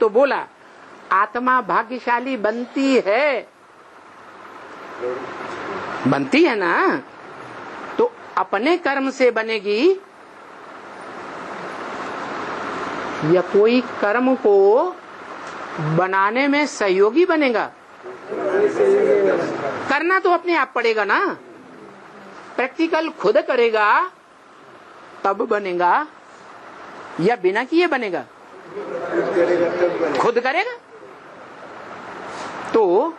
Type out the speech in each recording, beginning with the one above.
तो बोला आत्मा भाग्यशाली बनती है ना, तो अपने कर्म से बनेगी या कोई कर्म को बनाने में सहयोगी बनेगा? करना तो अपने आप पड़ेगा ना, प्रैक्टिकल खुद करेगा तब बनेगा या बिना किए बनेगा? खुद करेगा। तो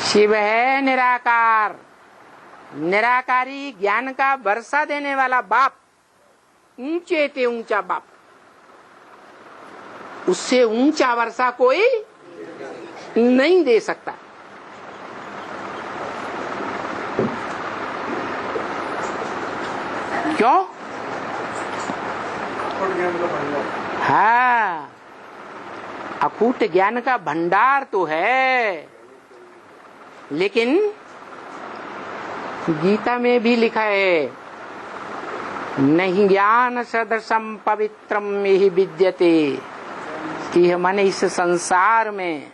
शिव है निराकार, निराकारी ज्ञान का वर्षा देने वाला बाप, ऊंचे ते ऊंचा बाप, उससे ऊंचा वर्षा कोई नहीं दे सकता। क्यों? हाँ, अकूट ज्ञान का भंडार तो है, लेकिन गीता में भी लिखा है नहीं ज्ञान सदृशम पवित्रम यही विद्यते, कि माने इस संसार में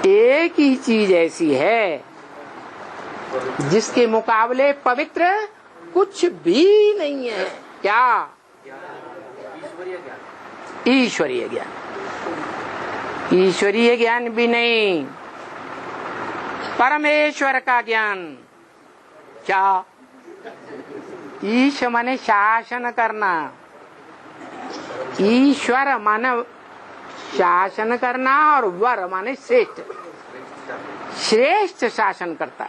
एक ही चीज ऐसी है जिसके मुकाबले पवित्र कुछ भी नहीं है। क्या? ईश्वरीय ज्ञान। ईश्वरीय ज्ञान भी नहीं, परमेश्वर का ज्ञान। क्या? ईश माने शासन करना, ईश्वर माने शासन करना, और वर माने श्रेष्ठ, श्रेष्ठ शासन करता।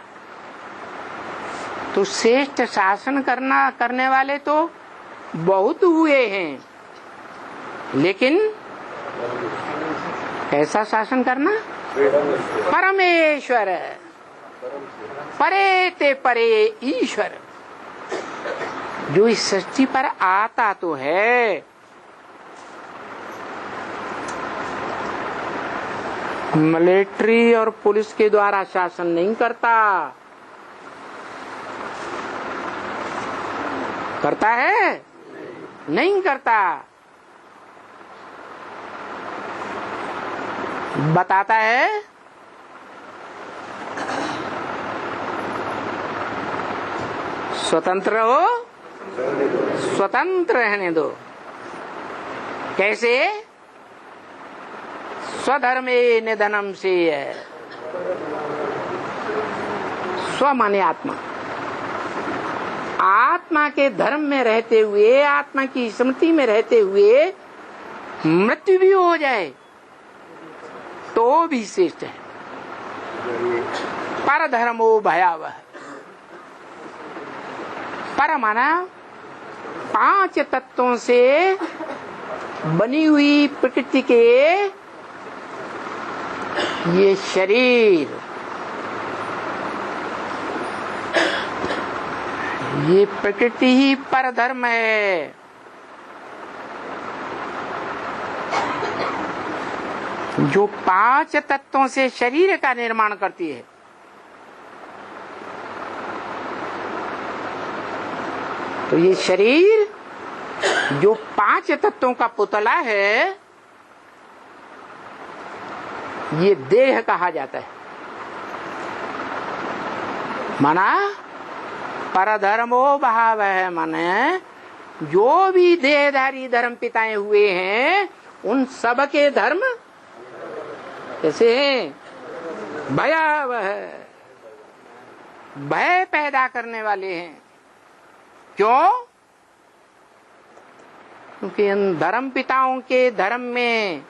तो श्रेष्ठ शासन करने वाले तो बहुत हुए हैं, लेकिन कैसा शासन करना? परमेश्वर, परे ते परे ईश्वर, जो इस सृष्टि पर आता तो है, मिलिट्री और पुलिस के द्वारा शासन नहीं करता। करता है? नहीं करता। बताता है स्वतंत्र हो, स्वतंत्र रहने दो। कैसे? स्वधर्मे निधनम से, स्व माने आत्मा, आत्मा के धर्म में रहते हुए, आत्मा की स्मृति में रहते हुए मृत्यु भी हो जाए तो भी श्रेष्ठ है। पर धर्मो भयावह, पर माना 5 तत्वों से बनी हुई प्रकृति के ये शरीर, ये प्रकृति ही पर धर्म है। जो 5 तत्वों से शरीर का निर्माण करती है। तो ये शरीर जो 5 तत्वों का पुतला है, ये देह कहा जाता है। माना परधर्मो भाव है, माने जो भी देहधारी धर्म पिताएं हुए हैं उन सब के धर्म कैसे हैं? भयावह, भय पैदा करने वाले हैं। क्यों? क्योंकि इन धर्म पिताओं के धर्म में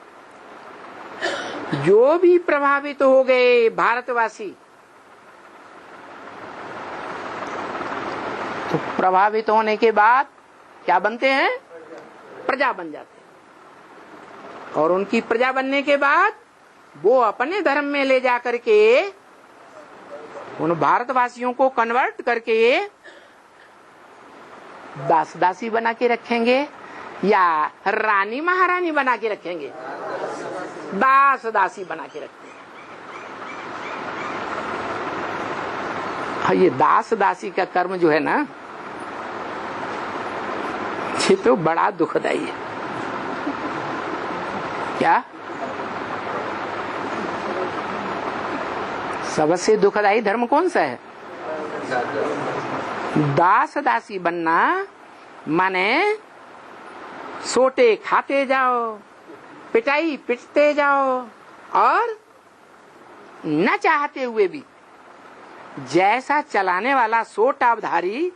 जो भी प्रभावित हो गए भारतवासी, तो प्रभावित होने के बाद क्या बनते हैं? प्रजा बन जाते हैं। और उनकी प्रजा बनने के बाद वो अपने धर्म में ले जा करके उन भारतवासियों को कन्वर्ट करके दास दासी बना के रखेंगे या रानी महारानी बना के रखेंगे? दास दासी बना के रखते हैं। हाँ, ये दास दासी का कर्म जो है ना, ये तो बड़ा दुखदाई है। क्या सबसे दुखदाई धर्म कौन सा है? दास दासी बनना, माने सोटे खाते जाओ, पिटाई पिटते जाओ, और न चाहते हुए भी जैसा चलाने वाला सोटावधारी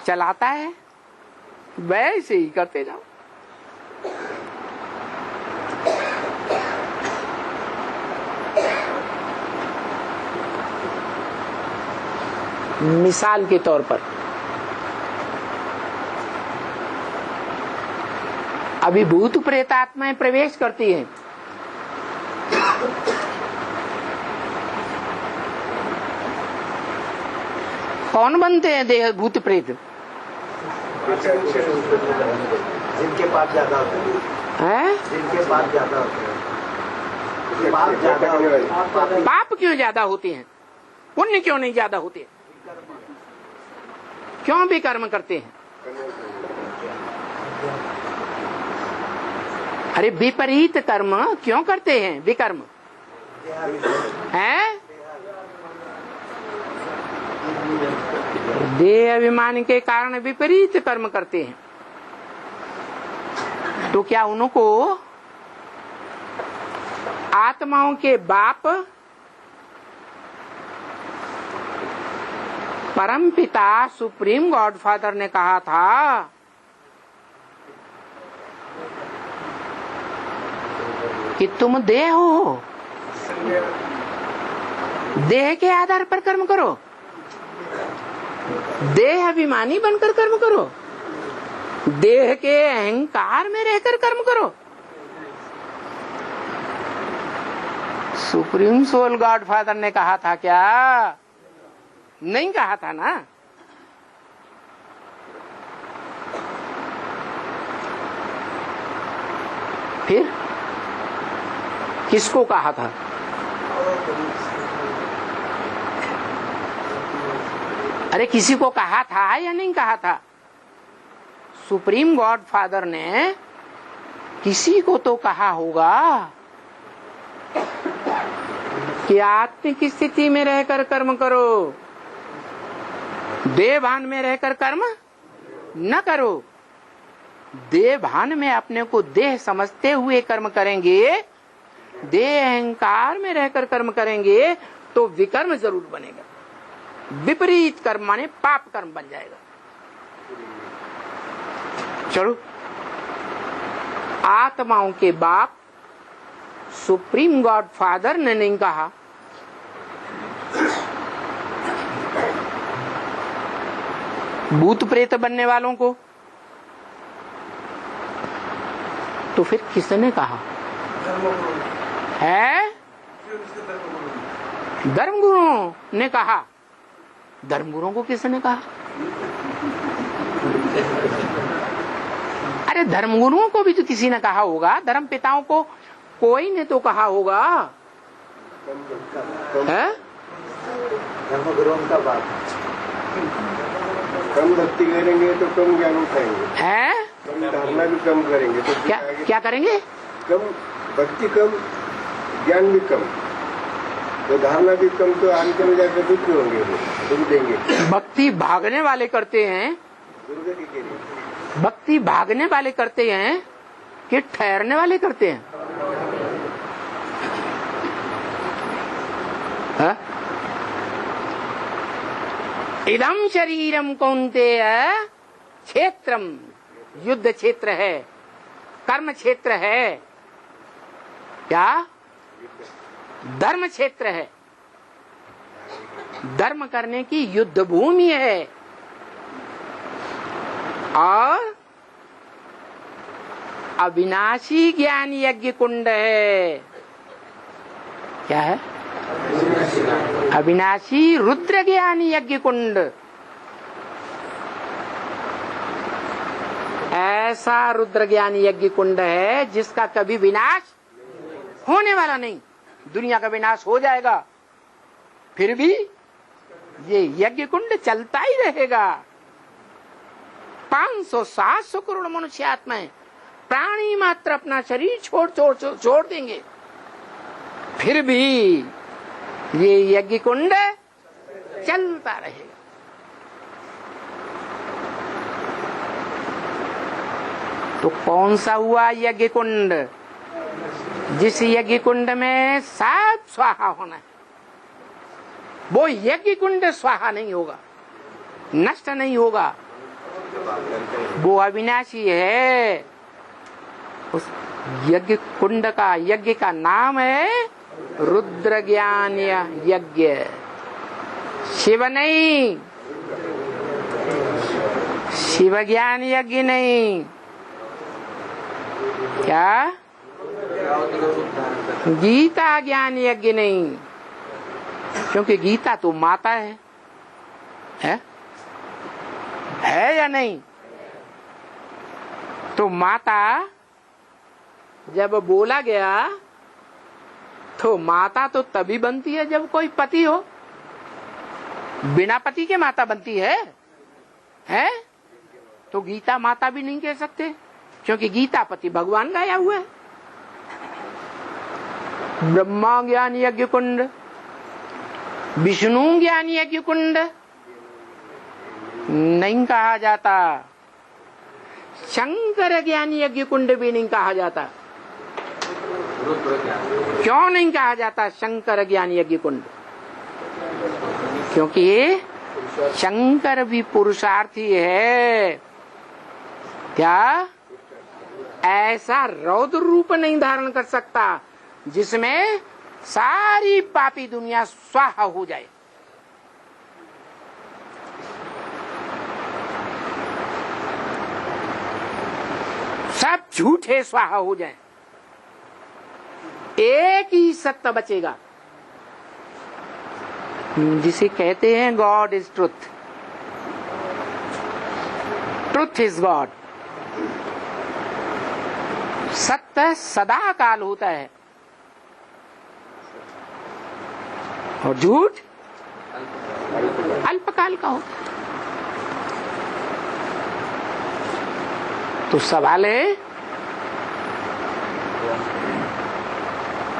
चलाता है वैसे ही करते जाओ। मिसाल के तौर पर अभी भूत प्रेत आत्माएं प्रवेश करती हैं, कौन बनते हैं देह भूत प्रेत? जिनके पाप ज्यादा होते हैं, जिनके पाप ज्यादा होते हैं, पाप क्यों ज्यादा होते हैं? पुण्य क्यों नहीं ज्यादा होते? क्यों भी कर्म करते हैं? अरे विपरीत कर्म क्यों करते हैं? विकर्म हैं? देह अभिमान के कारण विपरीत कर्म करते हैं। तो क्या उनको आत्माओं के बाप परम पिता सुप्रीम गॉडफादर ने कहा था कि तुम देह हो, देह के आधार पर कर्म करो, देह अभिमानी बनकर कर्म करो, देह के अहंकार में रहकर कर्म करो? सुप्रीम सोल गॉडफादर ने कहा था क्या? नहीं कहा था ना। फिर किसको कहा था? अरे किसी को कहा था या नहीं कहा था? सुप्रीम गॉडफादर ने किसी को तो कहा होगा कि आत्मिक स्थिति में रहकर कर्म करो, देह भान में रहकर कर्म न करो। देह भान में अपने को देह समझते हुए कर्म करेंगे, देह अहंकार में रहकर कर्म करेंगे तो विकर्म जरूर बनेगा। विपरीत कर्म माने पाप कर्म बन जाएगा। चलो, आत्माओं के बाप सुप्रीम गॉड फादर ने नहीं कहा, भूत प्रेत बनने वालों को, तो फिर किसने कहा है? धर्मगुरुओं ने कहा। धर्मगुरुओं को किसने कहा? अरे धर्मगुरुओं को भी तो किसी ने कहा होगा, धर्म पिताओं को कोई ने तो कहा होगा। है धर्मगुरुओं का बात, कम भक्ति करेंगे तो कम ज्ञान उठाएंगे, है? कम धारणा भी कम करेंगे तो क्या करेंगे? कम भक्ति, कम ज्ञान भी कम, तो धारणा भी कम, तो आगे में जाकर दुख होंगे, दुख देंगे। भक्ति भागने वाले करते हैं, दुर्गति के लिए भक्ति भागने वाले करते हैं कि ठहरने वाले करते हैं? हा? इदम शरीरम कौन्तेय क्षेत्रम, युद्ध क्षेत्र है, कर्म क्षेत्र है, क्या धर्म क्षेत्र है, धर्म करने की युद्ध भूमि है। और अविनाशी ज्ञान यज्ञ कुंड है। क्या है? अविनाशी रुद्र ज्ञान यज्ञ कुंड। ऐसा रुद्र ज्ञान यज्ञ कुंड है जिसका कभी विनाश होने वाला नहीं। दुनिया का विनाश हो जाएगा, फिर भी ये यज्ञ कुंड चलता ही रहेगा। 500-700 करोड़ मनुष्य आत्माएं, प्राणी मात्र अपना शरीर छोड़ देंगे, फिर भी ये यज्ञ कुंड चलता रहेगा। तो कौन सा हुआ यज्ञ कुंड? जिस यज्ञ कुंड में सब स्वाहा होना है, वो यज्ञ कुंड स्वाहा नहीं होगा, नष्ट नहीं होगा, वो अविनाशी है। उस यज्ञ कुंड का, यज्ञ का नाम है रुद्र ज्ञान यज्ञ। शिव नहीं, शिव ज्ञान यज्ञ नहीं, क्या गीता ज्ञान यज्ञ नहीं, क्योंकि गीता तो माता है या नहीं? तो माता जब बोला गया तो माता तो तभी बनती है जब कोई पति हो, बिना पति के माता बनती है? तो गीता माता भी नहीं कह सकते, क्योंकि गीता पति भगवान गाया हुआ है। ब्रह्मा ज्ञान यज्ञ कुंड, विष्णु ज्ञान यज्ञ कुंड नहीं कहा जाता, शंकर ज्ञान यज्ञ कुंड भी नहीं कहा जाता। क्यों नहीं कहा जाता शंकर ज्ञान यज्ञ कुंड? क्योंकि शंकर भी पुरुषार्थी है। क्या ऐसा रौद्र रूप नहीं धारण कर सकता जिसमें सारी पापी दुनिया स्वाहा हो जाए। सब झूठे स्वाहा हो जाए, एक ही सत्य बचेगा, जिसे कहते हैं God is truth, truth is God. सत्य सदा काल होता है और झूठ अल्पकाल का होता है। तो सवाल है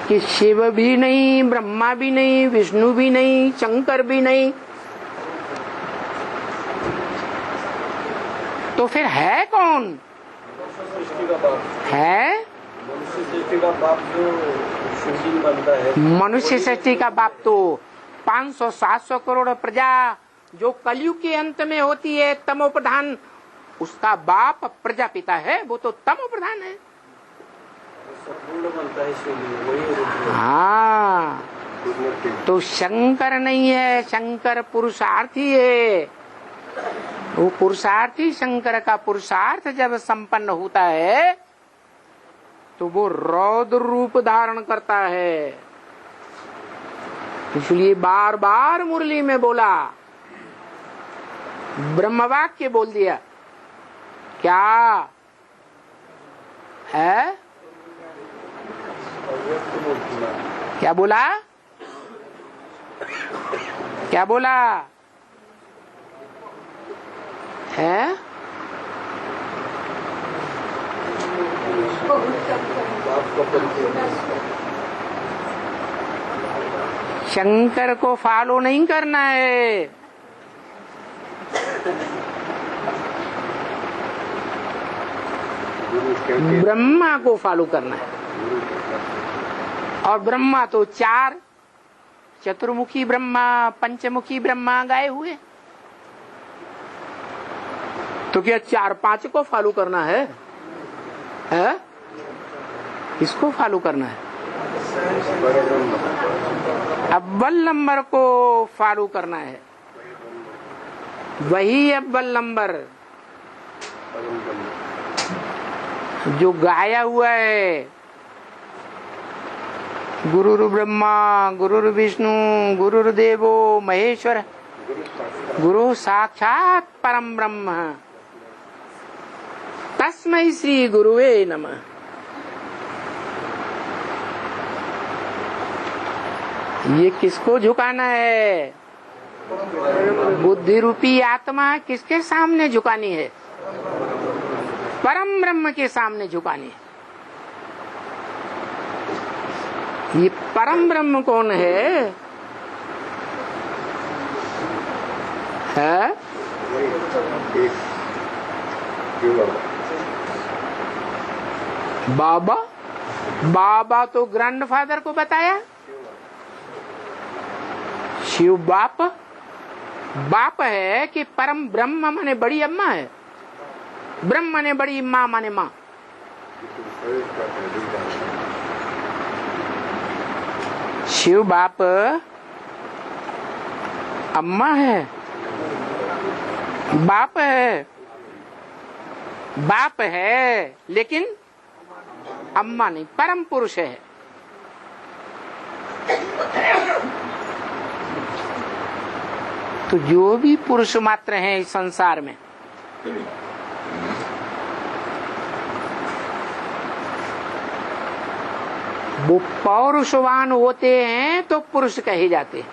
कि शिव भी नहीं, ब्रह्मा भी नहीं, विष्णु भी नहीं, शंकर भी नहीं, तो फिर है कौन? है मनुष्य सृष्टि का बाप जो शिवजी बनता है। मनुष्य सृष्टि का बाप तो 500-700 करोड़ प्रजा जो कलयुग के अंत में होती है, तमोप्रधान, उसका बाप प्रजापिता है, वो तो तमोप्रधान है। संपूर्ण बनता है शिवलिंग, वही। हाँ, तो शंकर नहीं है, शंकर पुरुषार्थी है। वो पुरुषार्थी शंकर का पुरुषार्थ जब संपन्न होता है तो वो रौद्र रूप धारण करता है। इसलिए बार बार मुरली में बोला, ब्रह्मवाक्य बोल दिया। क्या है? क्या बोला? क्या बोला है? शंकर को फॉलो नहीं करना है, ब्रह्मा को फॉलो करना है। और ब्रह्मा तो 4, चतुर्मुखी ब्रह्मा, पंचमुखी ब्रह्मा गाए हुए। तो क्या 4-5 को फॉलो करना है? इसको फॉलो करना है, अव्वल नंबर को फॉलो करना है। वही अव्वल नंबर जो गाया हुआ है, गुरुर् ब्रह्मा गुरुर् विष्णु गुरुर्देवो महेश्वर गुरु साक्षात परम ब्रह्म तस्मै श्री गुरुवे नमः। ये किसको झुकाना है? बुद्धि रूपी आत्मा किसके सामने झुकानी है? परम ब्रह्म के सामने झुकानी है। ये परम ब्रह्म कौन है? बाबा। बाबा तो ग्रैंडफादर को बताया। शिव बाप बाप है कि परम ब्रह्म माने बड़ी अम्मा है। ब्रह्म माने बड़ी, माँ माने माँ। शिव बाप अम्मा है, बाप है। बाप है लेकिन अम्मा नहीं, परम पुरुष है। तो जो भी पुरुष मात्र हैं इस संसार में, वो पौरुषवान होते हैं तो पुरुष कहे जाते हैं।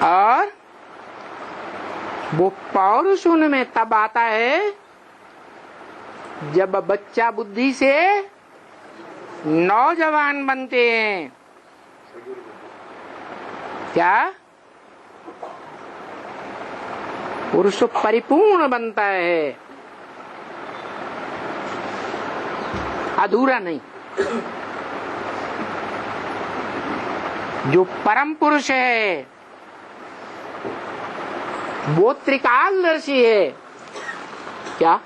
और वो पौरुष उनमें तब आता है जब बच्चा बुद्धि से नौजवान बनते हैं। क्या? पुरुष परिपूर्ण बनता है, अधूरा नहीं। जो परम पुरुष है वो त्रिकालदर्शी है। क्या?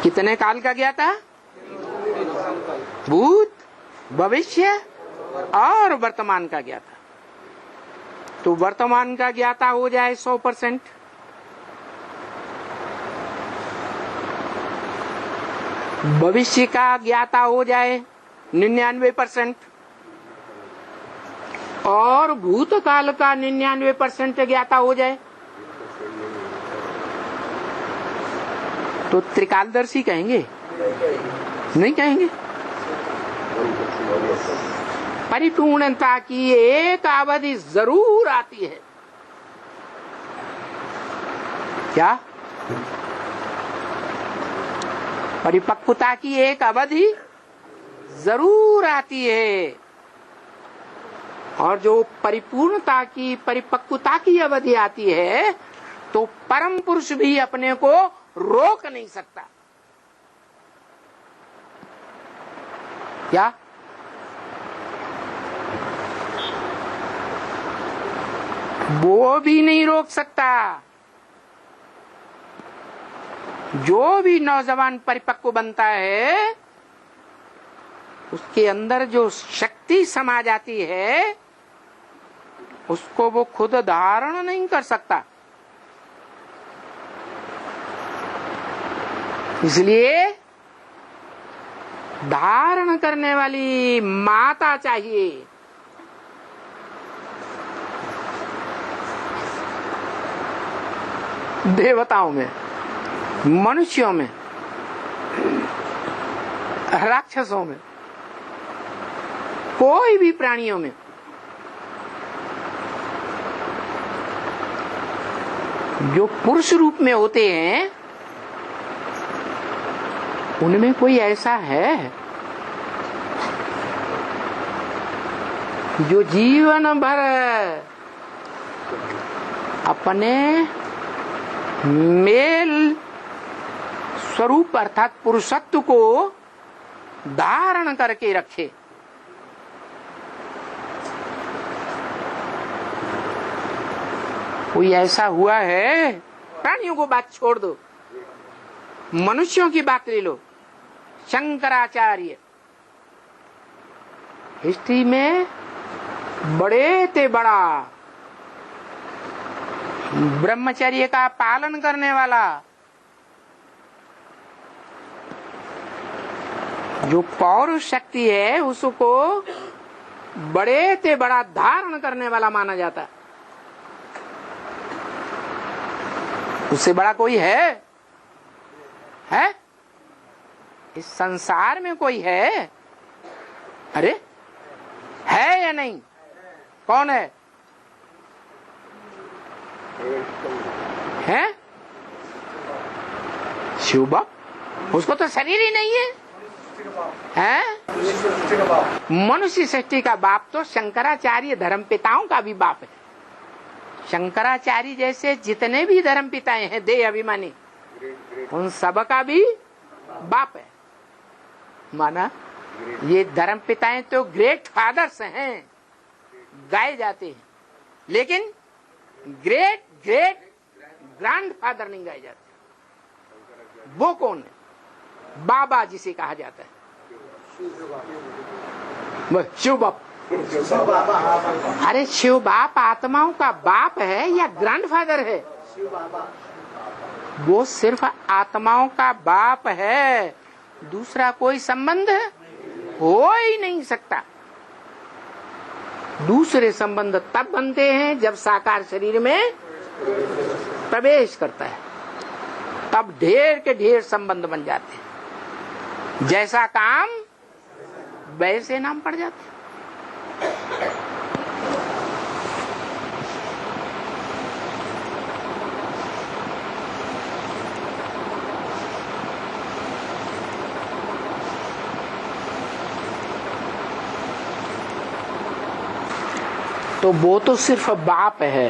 कितने काल का ज्ञाता? भूत, भविष्य और वर्तमान का ज्ञाता। तो वर्तमान का ज्ञाता हो जाए 100%, भविष्य का ज्ञाता हो जाए 99% और भूतकाल का 99% ज्ञाता हो जाए तो त्रिकालदर्शी कहेंगे? नहीं कहेंगे। परिपूर्णता की एक अवधि जरूर आती है। क्या? परिपक्वता की एक अवधि जरूर आती है। और जो परिपूर्णता की, परिपक्वता की अवधि आती है तो परम पुरुष भी अपने को रोक नहीं सकता। क्या? वो भी नहीं रोक सकता। जो भी नौजवान परिपक्व बनता है उसके अंदर जो शक्ति समा जाती है उसको वो खुद धारण नहीं कर सकता। इसलिए धारण करने वाली माता चाहिए। देवताओं में, मनुष्यों में, राक्षसों में, कोई भी प्राणियों में जो पुरुष रूप में होते हैं उनमें कोई ऐसा है जो जीवन भर अपने मेल स्वरूप अर्थात पुरुषत्व को धारण करके रखे? कोई ऐसा हुआ है? प्राणियों को बात छोड़ दो, मनुष्यों की बात ले लो। शंकराचार्य हिस्ट्री में बड़े थे बड़ा, ब्रह्मचर्य का पालन करने वाला, जो पौरुष शक्ति है उसको बड़े ते बड़ा धारण करने वाला माना जाता है। उससे बड़ा कोई है? इस संसार में कोई है? अरे है या नहीं? कौन है? है? शिव बाप, उसको तो शरीर ही नहीं है। मनुष्य सृष्टि का बाप तो शंकराचार्य धर्म पिताओं का भी बाप है। शंकराचार्य जैसे जितने भी धर्म पिताएं हैं देह अभिमानी, उन सब का भी बाप है। माना ये धर्म पिताएं तो ग्रेट फादर्स हैं, गाए जाते हैं, लेकिन ग्रेट ग्रेट ग्रैंड फादर नहीं गाए जाते। वो कौन है? बाबा जिसे कहा जाता है, शिव बाप। अरे शिव बाप आत्माओं का बाप है या ग्रैंडफादर है? वो सिर्फ आत्माओं का बाप है, दूसरा कोई संबंध हो ही नहीं सकता। दूसरे संबंध तब बनते हैं जब साकार शरीर में प्रवेश करता है, तब ढेर के ढेर संबंध बन जाते हैं। जैसा काम वैसे नाम पड़ जाते हैं। तो वो तो सिर्फ बाप है।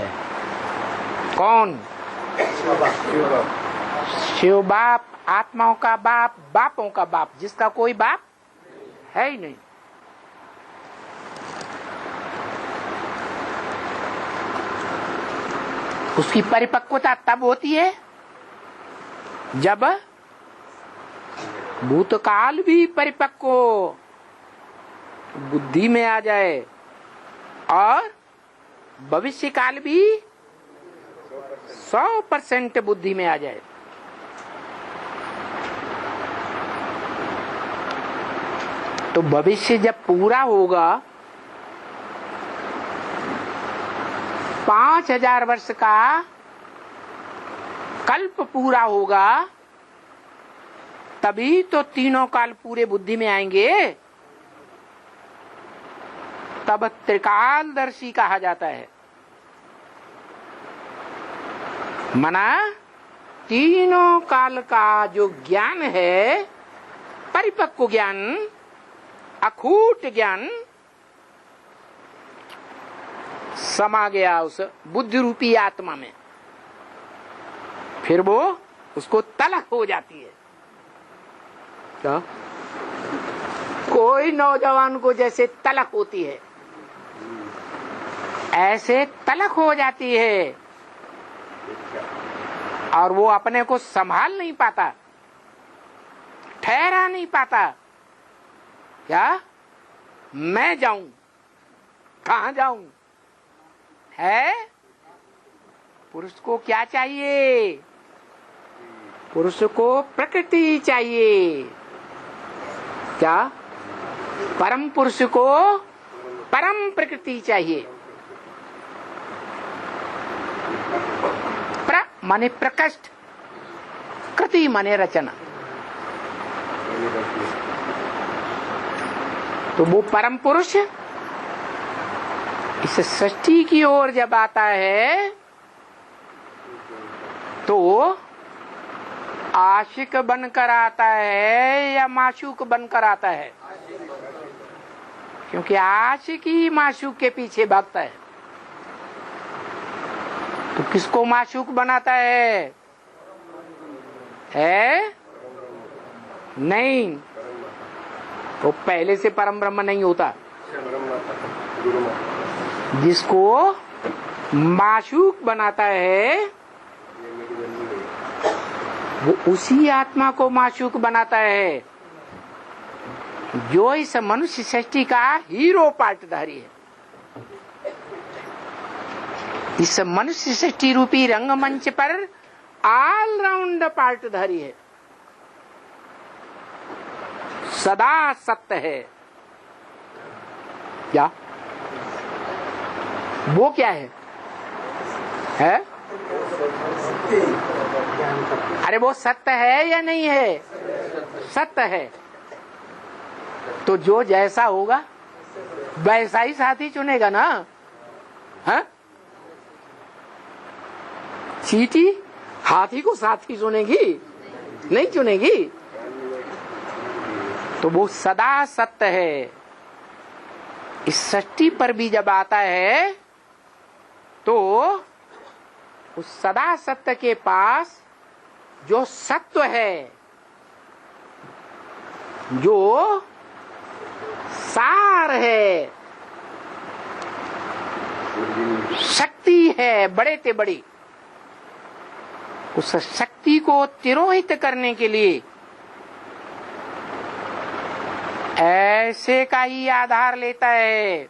कौन? शिव बाप, आत्माओं का बाप, बापों का बाप, जिसका कोई बाप है ही नहीं। उसकी परिपक्वता तब होती है जब भूतकाल भी परिपक्व बुद्धि में आ जाए और भविष्य काल भी 100% बुद्धि में आ जाए। तो भविष्य जब पूरा होगा, 5000 वर्ष का कल्प पूरा होगा, तभी तो तीनों काल पूरे बुद्धि में आएंगे। तब त्रिकालदर्शी कहा जाता है। मना तीनों काल का जो ज्ञान है, परिपक्व ज्ञान, अखूट ज्ञान समा गया उस बुद्धि रूपी आत्मा में, फिर वो उसको तलक हो जाती है। क्या? कोई नौजवान को जैसे तलक होती है, ऐसे तलक हो जाती है और वो अपने को संभाल नहीं पाता, ठहरा नहीं पाता। क्या मैं जाऊं, कहां जाऊं? है पुरुष को क्या चाहिए? पुरुष को प्रकृति चाहिए। क्या? परम पुरुष को परम प्रकृति चाहिए। प्र माने प्रकृष्ट, कृति माने रचना। तो वो परम पुरुष इस सृष्टि की ओर जब आता है तो आशिक बनकर आता है या माशूक बनकर आता है? क्योंकि आशिक ही माशूक के पीछे भागता है। तो किसको माशूक बनाता है? नहीं, वो पहले से परम ब्रह्म नहीं होता। जिसको माशूक बनाता है वो उसी आत्मा को माशूक बनाता है जो इस मनुष्य सृष्टि का हीरो पार्टधारी है। इस मनुष्य सृष्टि रूपी रंगमंच पर ऑलराउंड पार्टधारी है, सदा सत्य है। क्या वो क्या है? अरे वो सत्य है या नहीं है? सत्य है। तो जो जैसा होगा वैसा ही साथी चुनेगा ना। है? चींटी हाथी को साथी चुनेगी? नहीं चुनेगी। तो वो सदा सत्य है। इस सृष्टि पर भी जब आता है तो उस सदा सत्य के पास जो सत्व है, जो सार है, शक्ति है बड़े ते बड़ी, उस शक्ति को तिरोहित करने के लिए ऐसे का ही आधार लेता है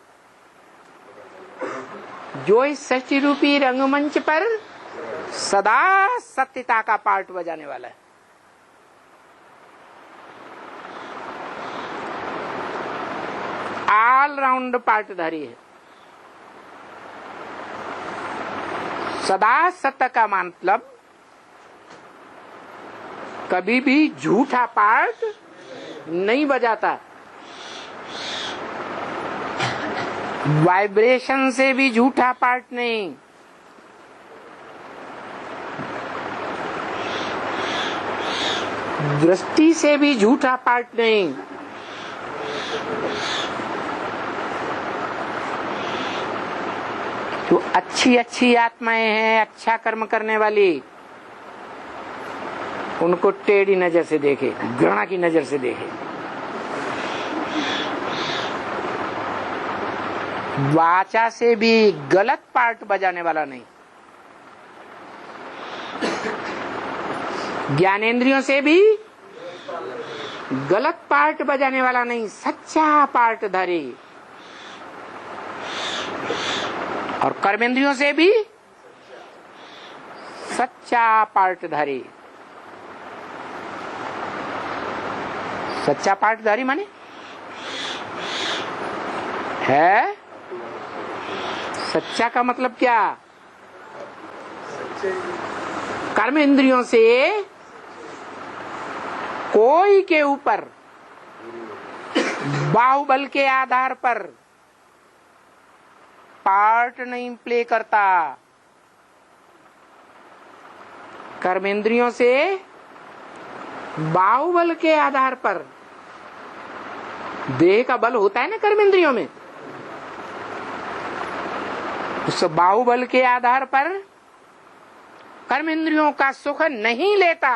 जो इस सृष्टि रूपी रंगमंच पर सदा सत्यता का पार्ट बजाने वाला है। ऑल राउंड पार्टधारी है। सदा सत्य का मतलब कभी भी झूठा पार्ट नहीं बजाता। वाइब्रेशन से भी झूठा पार्ट नहीं, दृष्टि से भी झूठा पार्ट नहीं, जो अच्छी अच्छी आत्माएं हैं, अच्छा कर्म करने वाली, उनको टेढ़ी नजर से देखे, घृणा की नजर से देखे। वाचा से भी गलत पार्ट बजाने वाला नहीं, ज्ञानेंद्रियों से भी गलत पार्ट बजाने वाला नहीं, सच्चा पार्ट धारी, और कर्मेंद्रियों से भी सच्चा पार्ट धारी। सच्चा पार्टधारी माने है, सच्चा का मतलब क्या? कर्म इंद्रियों से कोई के ऊपर बाहुबल के आधार पर पार्ट नहीं प्ले करता। कर्मेंद्रियों से बाहुबल के आधार पर, देह का बल होता है ना कर्मेंद्रियों में, उस बाहुबल के आधार पर कर्मेंद्रियों का सुख नहीं लेता।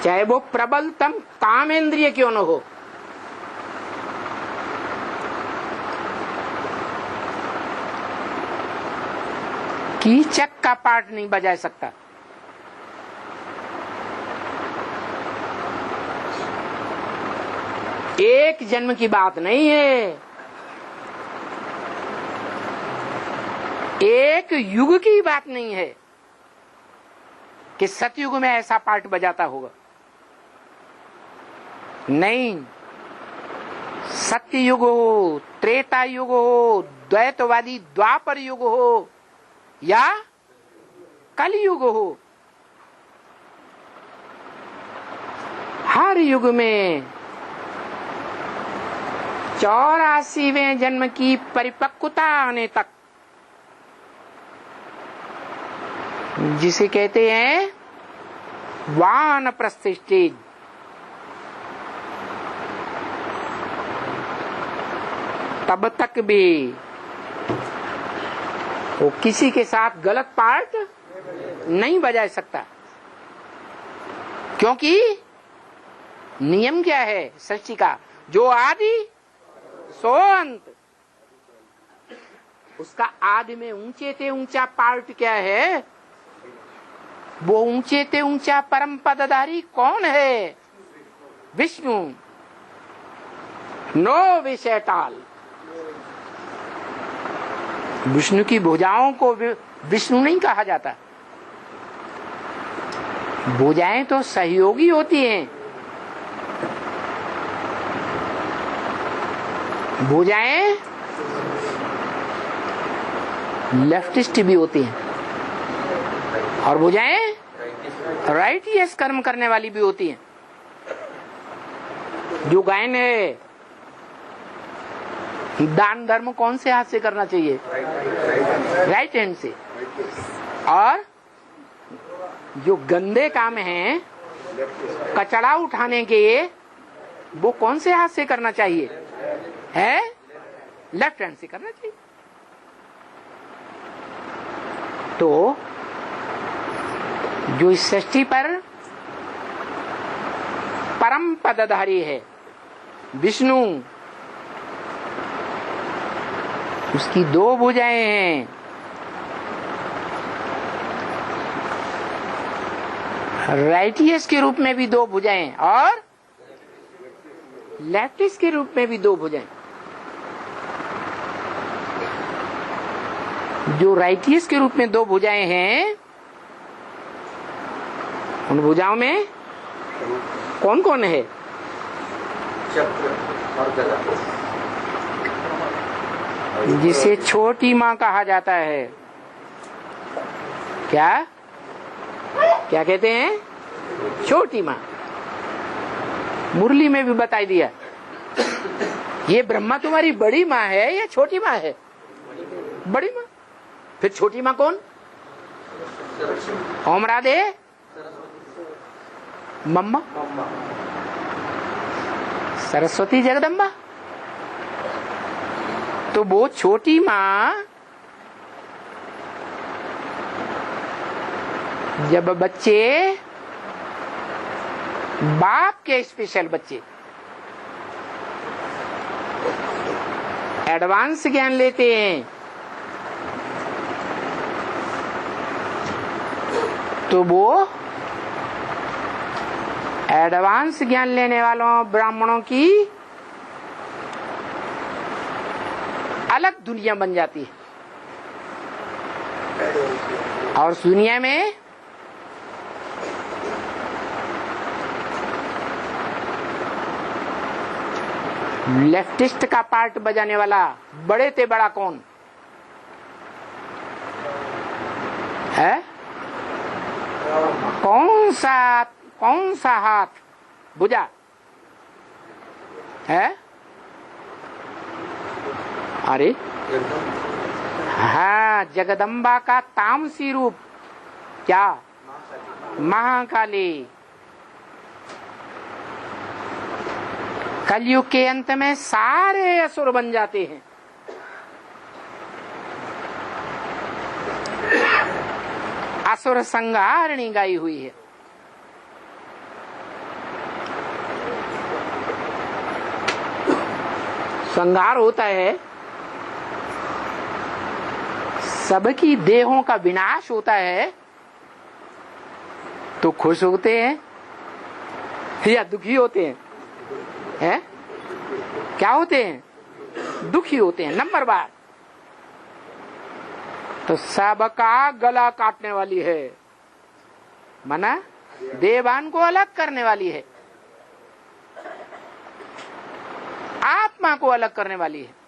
चाहे वो प्रबलतम कामेंद्रिय क्यों न हो। कीचक का पार्ट नहीं बजा सकता। एक जन्म की बात नहीं है, एक युग की बात नहीं है कि सतयुग में ऐसा पार्ट बजाता होगा। नहीं, सत्य युग हो, त्रेता युग हो, द्वैतवादी द्वापर युग हो या कलयुग हो, हर युग में 84वें जन्म की परिपक्वता आने तक, जिसे कहते हैं वानप्रस्थ स्टेज, तब तक भी वो किसी के साथ गलत पार्ट नहीं बजा सकता। क्योंकि नियम क्या है सृष्टि का? जो आदि सो अंत। उसका आदि में ऊंचे ते ऊंचा पार्ट क्या है? वो ऊंचे ते ऊंचा परम पदधारी कौन है? विष्णु। नो विषय टाल। विष्णु की भुजाओं को विष्णु नहीं कहा जाता। भुजाएं तो सहयोगी होती हैं, भुजाएं लेफ्टिस्ट भी होती हैं और भुजाएं राइटियस कर्म करने वाली भी होती हैं। जो गायन है दान धर्म कौन से हाथ से करना चाहिए? राइट हैंड से। और जो गंदे काम हैं, कचरा उठाने के, वो कौन से हाथ से करना चाहिए? है लेफ्ट हैंड से करना चाहिए। तो जो इस सृष्टि पर परम पदधारी है विष्णु, उसकी दो भुजाएं हैं। राइटियस के रूप में भी दो भुजाएं और लेफ्टिस के रूप में भी दो भुजाएं। जो राइटियस के रूप में दो भुजाएं हैं, उन भुजाओं में कौन कौन है? चक्र और गदा। जिसे छोटी माँ कहा जाता है। क्या क्या कहते हैं? छोटी माँ। मुरली में भी बताई दिया, ये ब्रह्मा तुम्हारी बड़ी माँ है या छोटी माँ है? बड़ी माँ। फिर छोटी माँ कौन? ओम राधे मम्मा, सरस्वती जगदम्बा। तो वो छोटी माँ जब बच्चे, बाप के स्पेशल बच्चे एडवांस ज्ञान लेते हैं, तो वो एडवांस ज्ञान लेने वालों ब्राह्मणों की अलग दुनिया बन जाती है। और उस दुनिया में लेफ्टिस्ट का पार्ट बजाने वाला बड़े ते बड़ा कौन है? कौन सा हाथ भुजा है? अरे हाँ, जगदम्बा का तामसी रूप क्या? महाकाली। कलयुग के अंत में सारे असुर बन जाते हैं। असुर संहारणी गाई हुई है। संहार होता है, सबकी देहों का विनाश होता है, तो खुश होते हैं या दुखी होते हैं? हैं? क्या होते हैं? दुखी होते हैं। नंबर बार तो सबका गला काटने वाली है, माना देवान को अलग करने वाली है, आत्मा को अलग करने वाली है।